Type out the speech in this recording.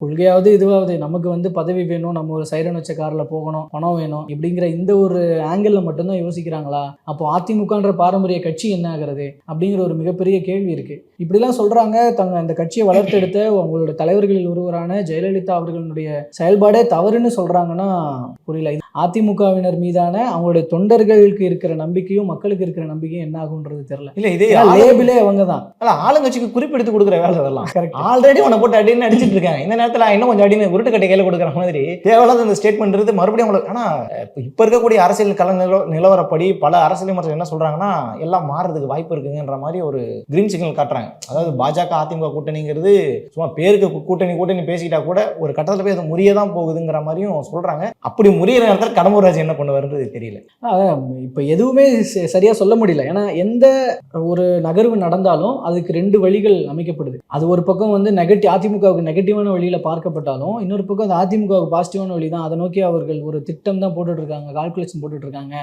கொள்கையாவது இதுவாவது நமக்கு வந்து பதவி வேணும், நம்ம ஒரு சைரன் வச்ச கார்ல போகணும், பணம் வேணும் இப்படிங்கிற இந்த ஒரு ஆங்கிள் மட்டும்தான் யோசிக்கிறாங்களா? அப்போ அதிமுகன்ற பாரம்பரிய கட்சி என்ன ஆகிறது அப்படிங்கிற ஒரு மிகப்பெரிய கேள்வி இருக்கு. இப்படிலாம் சொல்றாங்க. அந்த கட்சியை வளர்த்தெடுத்த அவங்களோட தலைவர்களில் ஒருவரான ஜெயலலிதா அவர்களுடைய செயல்பாடே தவறுன்னு சொல்றாங்கன்னா புரியல. அதிமுகவினர் மீதான அவங்களுடைய தொண்டர்களுக்கு இருக்கிற நம்பிக்கையும் மக்களுக்கு இருக்கிற நம்பிக்கையும் என்ன ஆகுன்றது தெரியல. இல்ல இதே லேபிளே அவங்க தான். ஆளுங்கட்சிக்கு குறிப்பெடுத்து கொடுக்குற வேலை அதெல்லாம். ஆல்ரெடி உன்னை போட்டு அடின்னு அடிச்சிட்டு இருக்காங்க. இந்த நேரத்தில் இன்னும் கொஞ்சம் அடின்னு உருட்டுக்கட்டை கையில கொடுக்குற மாதிரி தேவையில்லாத இந்த ஸ்டேட்மெண்ட் இருந்து மறுபடியும் உங்களுக்கு. ஆனா இப்ப இருக்கக்கூடிய அரசியல் கள நிலவரப்படி பல அரசியல் விமர்சகர்கள் என்ன சொல்றாங்கன்னா எல்லாம் மாறுறதுக்கு வாய்ப்பு இருக்குங்கிற மாதிரி ஒரு கிரீன் சிக்னல் காட்டுறாங்க. அதாவது பாஜக அதிமுக கூட்டணிங்கிறது சும்மா பேருக்கு கூட்டணி பேசிக்கிட்டா கூட ஒரு கட்டத்தில் போய் அது முறியதான் போகுதுங்கிற மாதிரியும் சொல்றாங்க. அப்படி முறியிற நேரத்தில் கடம்பூர் ராஜு என்ன பண்ணுவாருன்றது தெரியல. இப்ப எதுவுமே சரியா சொல்ல முடியல. ஏன்னா எந்த ஒரு நகர்வு நடந்தாலும் அதுக்கு ரெண்டு வழிகள் அமைக்கப்படுது. அது ஒரு பக்கம் வந்து அதிமுகவுக்கு நெகட்டிவான வழியில பார்க்கப்பட்டாலும் இன்னொரு பக்கம் அது அதிமுகவுக்கு பாசிட்டிவான வழி தான். அதை நோக்கி அவர்கள் ஒரு திட்டம் தான் போட்டுட்டு இருக்காங்க, கால்குலேஷன் போட்டுட்டு இருக்காங்க.